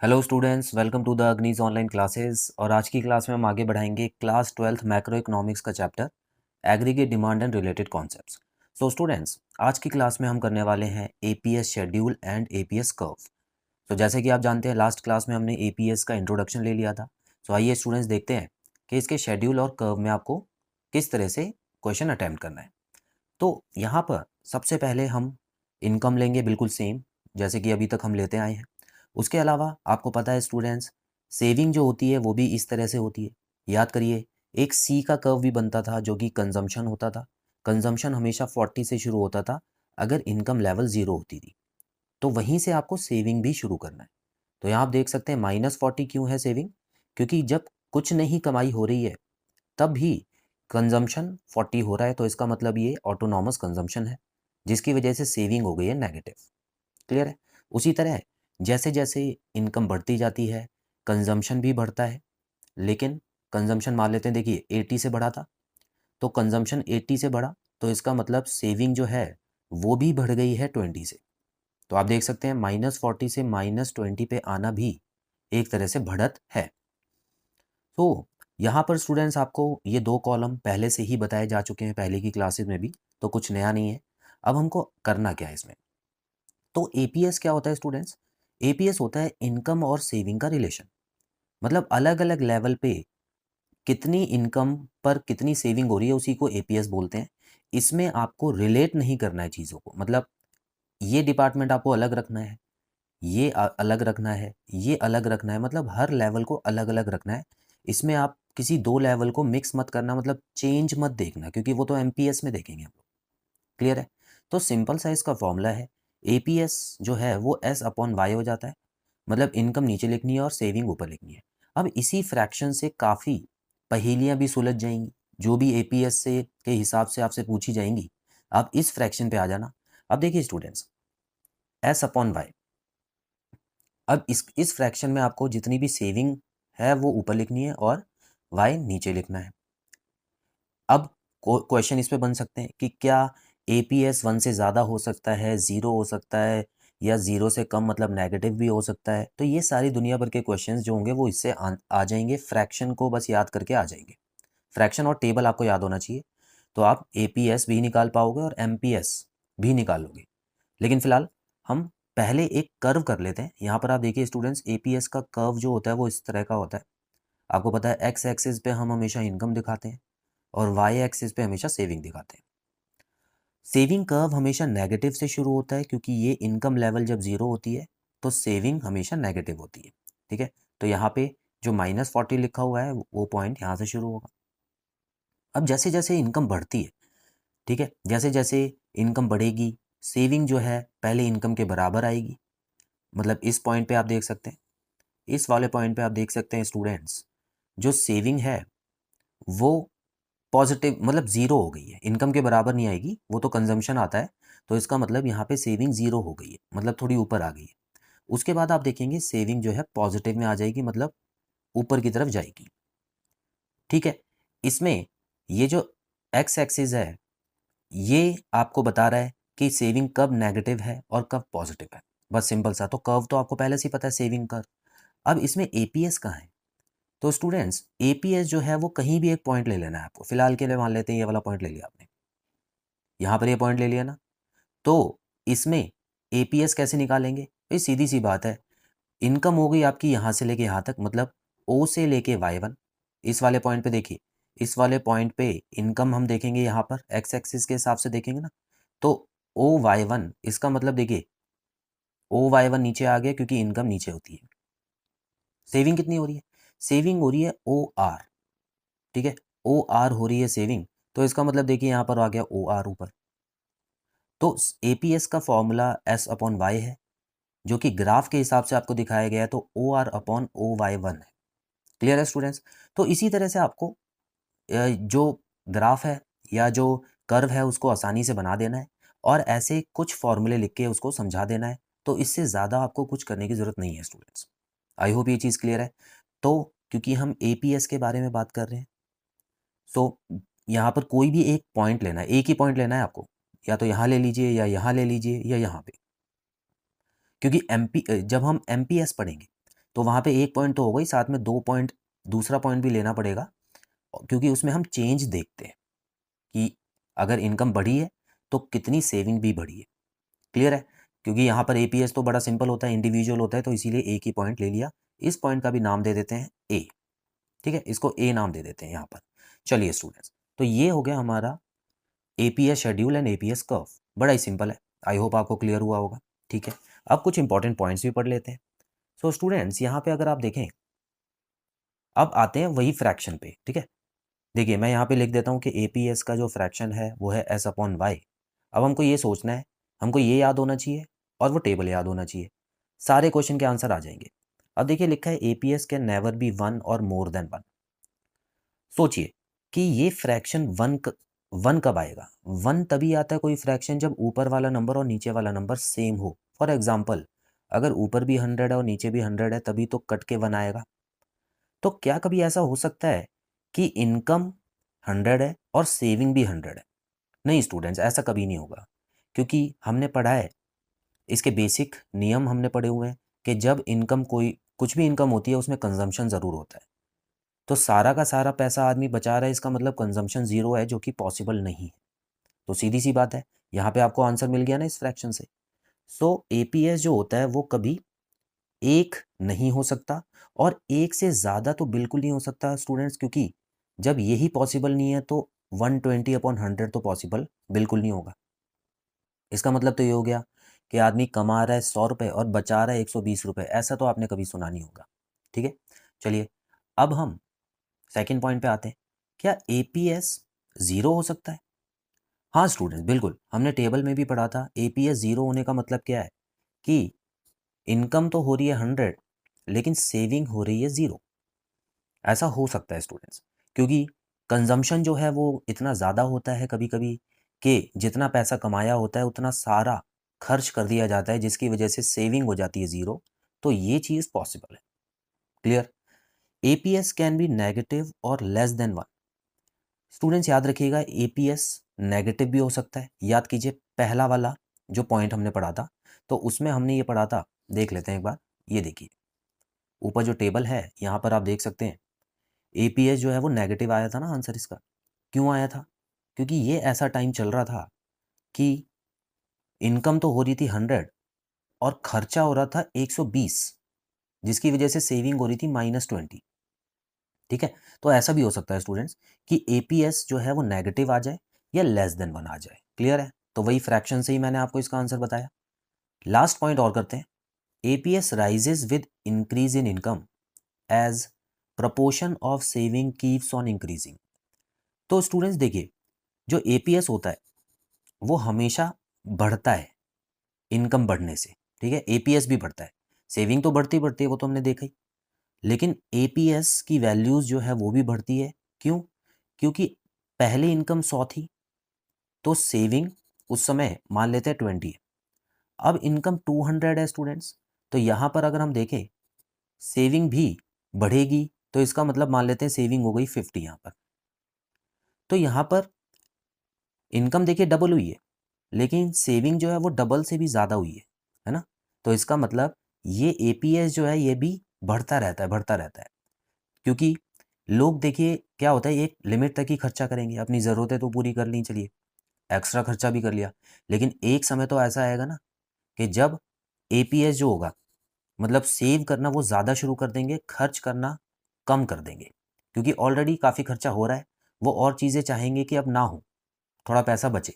Hello students, welcome to the Agnij online classes. और आज की क्लास में हम आगे बढ़ाएंगे क्लास 12th मैक्रो इकोनॉमिक्स का chapter aggregate demand and related concepts. So students, आज की क्लास में हम करने वाले हैं APS schedule and APS curve. तो जैसे कि आप जानते हैं, लास्ट क्लास में हमने एपीएस का इंट्रोडक्शन ले लिया था। सो आइए स्टूडेंट्स देखते हैं कि इसके शेड्यूल और कर्व में आपको किस तरह से क्वेश्चन अटैम्प्ट करना है। तो यहाँ पर सबसे पहले हम इनकम लेंगे, बिल्कुल सेम जैसे कि अभी तक हम लेते आए हैं। उसके अलावा आपको पता है स्टूडेंट्स, सेविंग जो होती है वो भी इस तरह से होती है। याद करिए, एक सी का कर्व भी बनता था जो कि कंजम्पशन होता था। कंजम्पशन हमेशा 40 से शुरू होता था अगर इनकम लेवल 0 होती थी। तो वहीं से आपको सेविंग भी शुरू करना है। तो यहाँ आप देख सकते हैं -40 क्यों है सेविंग, क्योंकि जब कुछ नहीं कमाई हो रही है तब भी कंजम्पशन 40 हो रहा है, तो इसका मतलब ये ऑटोनॉमस कंजम्पशन है, जिसकी वजह से सेविंग हो गई है नेगेटिव। क्लियर है। उसी तरह जैसे जैसे इनकम बढ़ती जाती है, कंजम्पशन भी बढ़ता है। लेकिन कंजम्पशन मान लेते हैं, देखिए 80 से बढ़ा था तो कंजम्पशन 80 से बढ़ा, तो इसका मतलब सेविंग जो है वो भी बढ़ गई है 20 से। तो आप देख सकते हैं -40 से -20 पे आना भी एक तरह से बढ़त है। तो यहाँ पर स्टूडेंट्स आपको ये दो कॉलम पहले से ही बताए जा चुके हैं पहले की क्लासेस में भी, तो कुछ नया नहीं है। अब हमको करना क्या है इसमें। तो एपीएस क्या होता है स्टूडेंट्स? एपीएस होता है इनकम और सेविंग का रिलेशन। मतलब अलग अलग लेवल पे कितनी इनकम पर कितनी सेविंग हो रही है, उसी को एपीएस बोलते हैं। इसमें आपको रिलेट नहीं करना है चीज़ों को, मतलब ये डिपार्टमेंट आपको अलग रखना है, ये अलग रखना है, ये अलग रखना है, मतलब हर लेवल को अलग अलग रखना है। इसमें आप किसी दो लेवल को मिक्स मत करना, मतलब चेंज मत देखना, क्योंकि वो तो एमपीएस में देखेंगे हम लोग। क्लियर है। तो सिंपल सा इसका फॉर्मूला है, एपीएस जो है वो एस अपॉन वाई हो जाता है। मतलब इनकम नीचे लिखनी है और सेविंग ऊपर लिखनी है। अब इसी फ्रैक्शन से काफ़ी पहेलियां भी सुलझ जाएंगी, जो भी एपीएस से के हिसाब से आपसे पूछी जाएंगी। आप इस फ्रैक्शन पे आ जाना। अब देखिए स्टूडेंट्स, एस अपॉन वाई। अब इस फ्रैक्शन में आपको जितनी भी सेविंग है वो ऊपर लिखनी है और वाई नीचे लिखना है। अब क्वेश्चन इस पे बन सकते हैं कि क्या एपीएस 1 से ज़्यादा हो सकता है, 0 हो सकता है, या 0 से कम मतलब नेगेटिव भी हो सकता है। तो ये सारी दुनिया भर के क्वेश्चंस जो होंगे वो इससे आ जाएंगे। फ्रैक्शन को बस याद करके आ जाएंगे। फ्रैक्शन और टेबल आपको याद होना चाहिए, तो आप एपीएस भी निकाल पाओगे और एमपीएस भी निकालोगे। लेकिन फिलहाल हम पहले एक कर्व कर लेते हैं। यहाँ पर आप देखिए स्टूडेंट्स, एपीएस का कर्व जो होता है वो इस तरह का होता है। आपको पता है एक्स एक्सिस पे हम हमेशा इनकम दिखाते हैं और वाई एक्सिस पे हमेशा सेविंग दिखाते हैं। सेविंग कर्व हमेशा नेगेटिव से शुरू होता है, क्योंकि ये इनकम लेवल जब 0 होती है तो सेविंग हमेशा नेगेटिव होती है। ठीक है। तो यहाँ पे जो -40 लिखा हुआ है वो पॉइंट यहाँ से शुरू होगा। अब जैसे जैसे इनकम बढ़ती है, ठीक है, जैसे जैसे इनकम बढ़ेगी, सेविंग जो है पहले इनकम के बराबर आएगी। मतलब इस पॉइंट पे आप देख सकते हैं, इस वाले पॉइंट पे आप देख सकते हैं स्टूडेंट्स, जो सेविंग है वो पॉजिटिव मतलब 0 हो गई है, इनकम के बराबर नहीं आएगी, वो तो कंजम्पशन आता है। तो इसका मतलब यहाँ पे सेविंग 0 हो गई है, मतलब थोड़ी ऊपर आ गई है। उसके बाद आप देखेंगे सेविंग जो है पॉजिटिव में आ जाएगी, मतलब ऊपर की तरफ जाएगी। ठीक है। इसमें ये जो एक्स एक्सिस है ये आपको बता रहा है कि सेविंग कब नेगेटिव है और कब पॉजिटिव है। बस सिंपल सा। तो कर्व तो आपको पहले से ही पता है, सेविंग कर्व। अब इसमें एपीएस कहाँ है? तो स्टूडेंट्स, एपीएस जो है वो कहीं भी एक पॉइंट ले लेना है आपको। फिलहाल के लिए मान लेते हैं ये वाला पॉइंट ले लिया आपने, यहाँ पर ये पॉइंट ले लिया ना। तो इसमें एपीएस कैसे निकालेंगे? ये सीधी सी बात है। इनकम हो गई आपकी यहाँ से लेके यहाँ तक, मतलब ओ से लेके y1। इस वाले पॉइंट पे देखिए, इस वाले पॉइंट पे इनकम हम देखेंगे यहाँ पर एक्स एक्सिस के हिसाब से देखेंगे ना। तो ओ y1, इसका मतलब देखिए ओ y1 नीचे आ गया क्योंकि इनकम नीचे होती है। सेविंग कितनी हो रही है? सेविंग हो रही है ओ आर। ठीक है, ओ आर हो रही है सेविंग। तो इसका मतलब देखिए यहाँ पर आ गया ओ आर ऊपर। तो एपीएस का फॉर्मूला एस अपॉन वाई है, जो कि ग्राफ के हिसाब से आपको दिखाया गया है, तो O R upon O Y one है। क्लियर है स्टूडेंट्स? तो इसी तरह से आपको जो ग्राफ है या जो कर्व है उसको आसानी से बना देना है और ऐसे कुछ फॉर्मूले लिख के उसको समझा देना है। तो इससे ज़्यादा आपको कुछ करने की ज़रूरत नहीं है स्टूडेंट्स। आई होप ये चीज़ क्लियर है। तो क्योंकि हम एपीएस के बारे में बात कर रहे हैं, सो यहाँ पर कोई भी एक पॉइंट लेना है, एक ही पॉइंट लेना है आपको। या तो यहाँ ले लीजिए या यहाँ ले लीजिए या यहाँ पे। क्योंकि जब हम एमपीएस पढ़ेंगे तो वहाँ पे 1 पॉइंट तो होगा ही, साथ में 2 पॉइंट दूसरा पॉइंट भी लेना पड़ेगा, क्योंकि उसमें हम चेंज देखते हैं कि अगर इनकम बढ़ी है तो कितनी सेविंग भी बढ़ी है। क्लियर है? क्योंकि यहाँ पर एपीएस तो बड़ा सिंपल होता है, इंडिविजुअल होता है, तो इसीलिए एक ही पॉइंट ले लिया। इस पॉइंट का भी नाम दे देते हैं ए। ठीक है, इसको ए नाम दे देते हैं यहाँ पर। चलिए स्टूडेंट्स, तो ये हो गया हमारा APS schedule and APS curve. बड़ा ही सिंपल है, आई होप आपको क्लियर हुआ होगा। ठीक है, अब कुछ इंपॉर्टेंट पॉइंट्स भी पढ़ लेते हैं। सो स्टूडेंट्स, यहाँ पे अगर आप देखें, अब आते हैं वही फ्रैक्शन पे। ठीक है, देखिए मैं यहाँ पे लिख देता हूँ कि एपीएस का जो फ्रैक्शन है वो है एस अपॉन वाई। अब हमको ये सोचना है, हमको ये याद होना चाहिए और वो टेबल याद होना चाहिए, सारे क्वेश्चन के आंसर आ जाएंगे। अब देखिए लिखा है एपीएस कैन नेवर बी 1 और मोर देन 1। सोचिए कि ये फ्रैक्शन 1 कब आएगा? 1 तभी आता है कोई फ्रैक्शन जब ऊपर वाला नंबर और नीचे वाला नंबर सेम हो। फॉर एग्जाम्पल, अगर ऊपर भी 100 है और नीचे भी 100 है, तभी तो कट के 1 आएगा। तो क्या कभी ऐसा हो सकता है कि इनकम 100 है और सेविंग भी 100 है? नहीं स्टूडेंट्स, ऐसा कभी नहीं होगा, क्योंकि हमने पढ़ा है, इसके बेसिक नियम हमने पढ़े हुए हैं कि जब इनकम कोई कुछ भी इनकम होती है उसमें कंजम्पशन ज़रूर होता है। तो सारा का सारा पैसा आदमी बचा रहा है, इसका मतलब कंजम्पशन ज़ीरो है, जो कि पॉसिबल नहीं है। तो सीधी सी बात है, यहाँ पे आपको आंसर मिल गया ना इस फ्रैक्शन से। सो एपीएस जो होता है वो कभी एक नहीं हो सकता, और एक से ज़्यादा तो बिल्कुल नहीं हो सकता स्टूडेंट्स, क्योंकि जब यही पॉसिबल नहीं है तो 120 अपॉन 100 तो पॉसिबल बिल्कुल नहीं होगा। इसका मतलब तो ये हो गया कि आदमी कमा रहा है 100 रुपये और बचा रहा है 120 रुपये। ऐसा तो आपने कभी सुना नहीं होगा। ठीक है, चलिए अब हम सेकंड पॉइंट पे आते हैं। क्या एपीएस ज़ीरो हो सकता है? हाँ स्टूडेंट, बिल्कुल, हमने टेबल में भी पढ़ा था। एपीएस ज़ीरो होने का मतलब क्या है कि इनकम तो हो रही है 100 लेकिन सेविंग हो रही है 0। ऐसा हो सकता है स्टूडेंट्स, क्योंकि कंजम्पशन जो है वो इतना ज़्यादा होता है कभी कभी कि जितना पैसा कमाया होता है उतना सारा खर्च कर दिया जाता है, जिसकी वजह से सेविंग हो जाती है 0। तो ये चीज़ पॉसिबल है। Clear? APS can be negative और लेस देन 1। स्टूडेंट्स याद रखिएगा, एपीएस नेगेटिव भी हो सकता है। याद कीजिए पहला वाला जो पॉइंट हमने पढ़ा था, तो उसमें हमने ये पढ़ा था, देख लेते हैं एक बार। ये देखिए ऊपर जो टेबल है यहाँ पर आप देख सकते हैं, एपीएस जो है वो नेगेटिव आया था ना आंसर इसका। क्यों आया था? क्योंकि ये ऐसा टाइम चल रहा था कि इनकम तो हो रही थी 100 और खर्चा हो रहा था 120, जिसकी वजह से सेविंग हो रही थी -20। ठीक है, तो ऐसा भी हो सकता है स्टूडेंट्स कि एपीएस जो है वो नेगेटिव आ जाए या लेस देन 1 आ जाए। क्लियर है? तो वही फ्रैक्शन से ही मैंने आपको इसका आंसर बताया। लास्ट पॉइंट और करते हैं। APS rises with increase in income as proportion of saving keeps on increasing. तो स्टूडेंट्स देखिए, जो एपीएस होता है वो हमेशा बढ़ता है इनकम बढ़ने से। ठीक है, एपीएस भी बढ़ता है, सेविंग तो बढ़ती बढ़ती है, वो तो हमने देखा ही, लेकिन एपीएस की वैल्यूज जो है वो भी बढ़ती है। क्यों? क्योंकि पहले इनकम 100 थी तो सेविंग उस समय मान लेते हैं 20 है। अब इनकम 200 है स्टूडेंट्स, तो यहाँ पर अगर हम देखें सेविंग भी बढ़ेगी, तो इसका मतलब मान लेते हैं सेविंग हो गई 50 यहाँ पर। तो यहाँ पर इनकम देखिए डबल हुई है, लेकिन सेविंग जो है वो डबल से भी ज़्यादा हुई है ना? तो इसका मतलब ये एपीएस जो है ये भी बढ़ता रहता है, बढ़ता रहता है। क्योंकि लोग देखिए क्या होता है, एक लिमिट तक ही खर्चा करेंगे, अपनी ज़रूरतें तो पूरी कर ली, चलिए एक्स्ट्रा खर्चा भी कर लिया, लेकिन एक समय तो ऐसा आएगा ना कि जब एपीएस जो होगा, मतलब सेव करना वो ज़्यादा शुरू कर देंगे, खर्च करना कम कर देंगे, क्योंकि ऑलरेडी काफ़ी खर्चा हो रहा है। वो और चीज़ें चाहेंगे कि अब ना हो, थोड़ा पैसा बचे।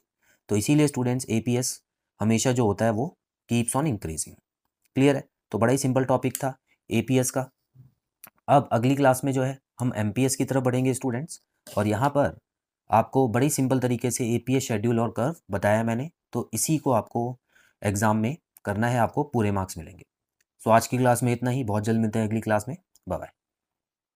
तो इसीलिए स्टूडेंट्स एपीएस हमेशा जो होता है वो कीप्स ऑन इंक्रीजिंग। क्लियर है? तो बड़ा ही सिंपल टॉपिक था एपीएस का। अब अगली क्लास में जो है हम एमपीएस की तरफ बढ़ेंगे स्टूडेंट्स, और यहाँ पर आपको बड़ी सिंपल तरीके से एपीएस शेड्यूल और कर्व बताया मैंने, तो इसी को आपको एग्ज़ाम में करना है, आपको पूरे मार्क्स मिलेंगे। सो आज की क्लास में इतना ही, बहुत जल्द मिलते हैं अगली क्लास में। Bye bye.